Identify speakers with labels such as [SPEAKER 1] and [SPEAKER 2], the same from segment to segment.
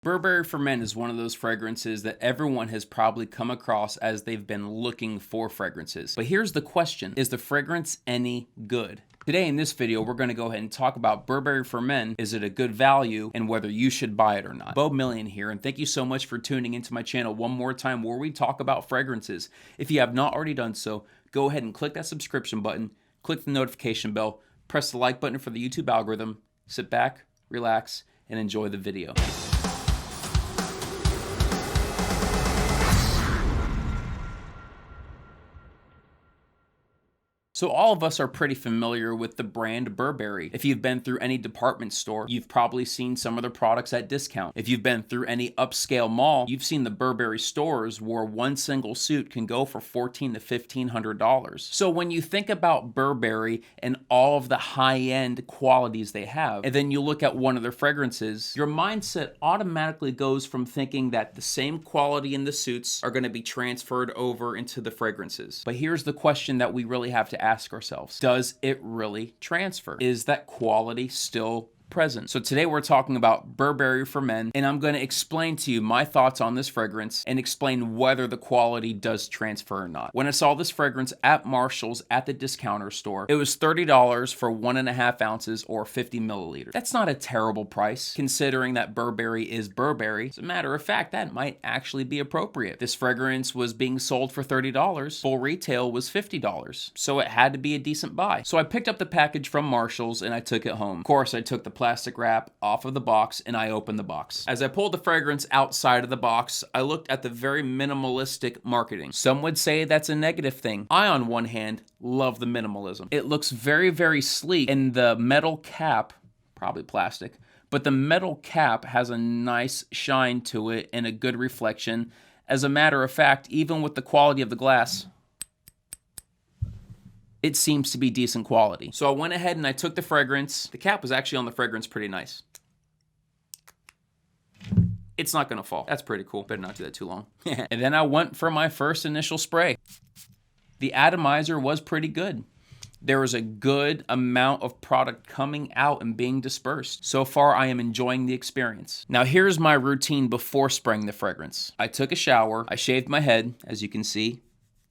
[SPEAKER 1] Burberry For Men is one of those fragrances that everyone has probably come across as they've been looking for fragrances. But here's the question, is the fragrance any good? Today in this video, we're going to go ahead and talk about Burberry For Men. Is it a good value and whether you should buy it or not? Beau Million here, and thank you so much for tuning into my channel one more time where we talk about fragrances. If you have not already done so, go ahead and click that subscription button, click the notification bell, press the like button for the YouTube algorithm, sit back, relax, and enjoy the video. So all of us are pretty familiar with the brand Burberry. If you've been through any department store, you've probably seen some of their products at discount. If you've been through any upscale mall, you've seen the Burberry stores where one single suit can go for $1,400 to $1,500. So when you think about Burberry and all of the high-end qualities they have, and then you look at one of their fragrances, your mindset automatically goes from thinking that the same quality in the suits are going to be transferred over into the fragrances. But here's the question that we really have to ask ourselves. Does it really transfer? Is that quality still present? So today we're talking about Burberry For Men, and I'm going to explain to you my thoughts on this fragrance and explain whether the quality does transfer or not. When I saw this fragrance at Marshall's at the discounter store, it was $30 for 1.5 ounces or 50 milliliters. That's not a terrible price considering that Burberry is Burberry. As a matter of fact, that might actually be appropriate. This fragrance was being sold for $30. Full retail was $50. So it had to be a decent buy. So I picked up the package from Marshall's and I took it home. Of course, I took the plastic wrap off of the box and I opened the box. As I pulled the fragrance outside of the box, I looked at the very minimalistic marketing. Some would say that's a negative thing. I, on one hand, love the minimalism. It looks very, very sleek, and the metal cap, probably plastic, but the metal cap has a nice shine to it and a good reflection. As a matter of fact, even with the quality of the glass, it seems to be decent quality. So I went ahead and I took the fragrance. The cap was actually on the fragrance pretty nice. It's not gonna fall. That's pretty cool. Better not do that too long. And then I went for my first initial spray. The atomizer was pretty good. There was a good amount of product coming out and being dispersed. So far, I am enjoying the experience. Now, here's my routine before spraying the fragrance. I took a shower. I shaved my head, as you can see.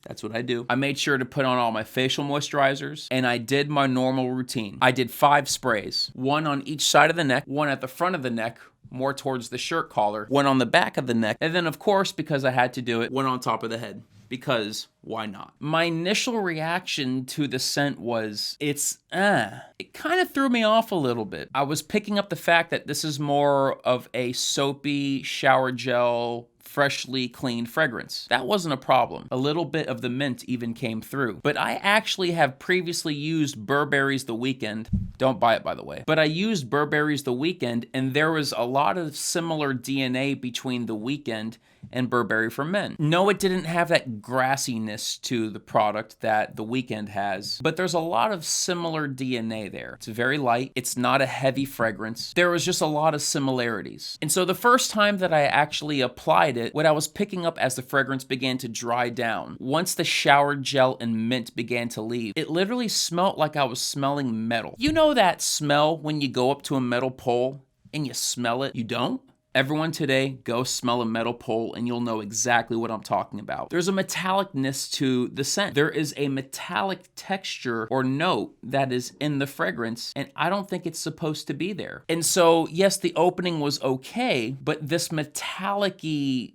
[SPEAKER 1] That's what I do. I made sure to put on all my facial moisturizers, and I did my normal routine. I did 5 sprays, one on each side of the neck, one at the front of the neck, more towards the shirt collar, one on the back of the neck, and then, of course, because I had to do it, one on top of the head. Because why not? My initial reaction to the scent was, it kind of threw me off a little bit. I was picking up the fact that this is more of a soapy shower gel, freshly cleaned fragrance. That wasn't a problem. A little bit of the mint even came through. But I actually have previously used Burberry's The Weekend. Don't buy it, by the way. But I used Burberry's The Weekend, and there was a lot of similar DNA between The Weekend and Burberry For Men. No, it didn't have that grassiness to the product that The Weekend has, but there's a lot of similar DNA there. It's very light. It's not a heavy fragrance. There was just a lot of similarities. And so the first time that I actually applied it, what I was picking up as the fragrance began to dry down, once the shower gel and mint began to leave, it literally smelled like I was smelling metal. You know that smell when you go up to a metal pole and you smell it? You don't? Everyone today, go smell a metal pole and you'll know exactly what I'm talking about. There's a metallicness to the scent. There is a metallic texture or note that is in the fragrance, and I don't think it's supposed to be there. And so, yes, the opening was okay, but this metallic-y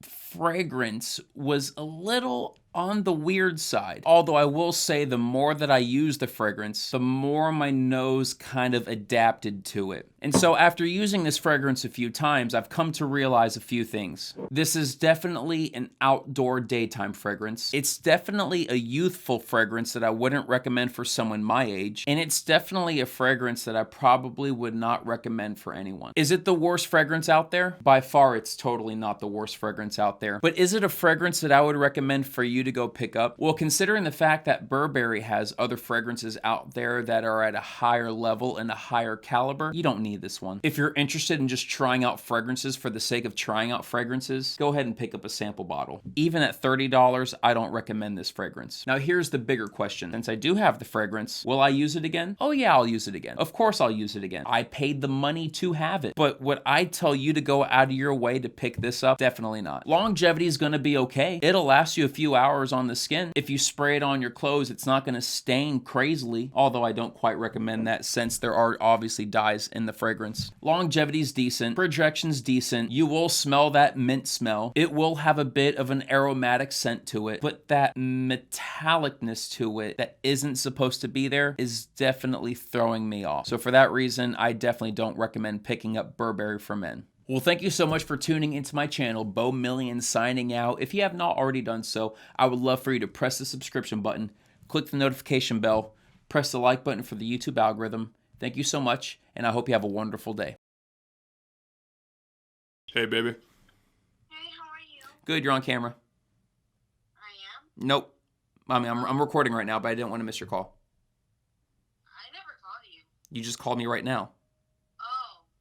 [SPEAKER 1] fragrance was a little on the weird side. Although I will say the more that I used the fragrance, the more my nose kind of adapted to it. And so after using this fragrance a few times, I've come to realize a few things. This is definitely an outdoor daytime fragrance. It's definitely a youthful fragrance that I wouldn't recommend for someone my age. And it's definitely a fragrance that I probably would not recommend for anyone. Is it the worst fragrance out there? By far, it's totally not the worst fragrance out there. But is it a fragrance that I would recommend for you to go pick up? Well, considering the fact that Burberry has other fragrances out there that are at a higher level and a higher caliber, you don't need this one. If you're interested in just trying out fragrances for the sake of trying out fragrances, go ahead and pick up a sample bottle. Even at $30, I don't recommend this fragrance. Now here's the bigger question. Since I do have the fragrance, will I use it again? Oh yeah, I'll use it again. Of course I'll use it again. I paid the money to have it. But would I tell you to go out of your way to pick this up? Definitely not. Longevity is gonna be okay. It'll last you a few hours on the skin. If you spray it on your clothes, it's not gonna stain crazily, although I don't quite recommend that since there are obviously dyes in the fragrance. Longevity's decent. Projection's decent. You will smell that mint smell. It will have a bit of an aromatic scent to it, but that metallicness to it that isn't supposed to be there is definitely throwing me off. So for that reason, I definitely don't recommend picking up Burberry For Men. Well, thank you so much for tuning into my channel. Beau Million signing out. If you have not already done so, I would love for you to press the subscription button, click the notification bell, press the like button for the YouTube algorithm. Thank you so much, and I hope you have a wonderful day. Hey, baby.
[SPEAKER 2] Hey, how are you?
[SPEAKER 1] Good, you're on camera.
[SPEAKER 2] I am?
[SPEAKER 1] Nope. I mean, I'm recording right now, but I didn't want to miss your call.
[SPEAKER 2] I never called you.
[SPEAKER 1] You just called me right now.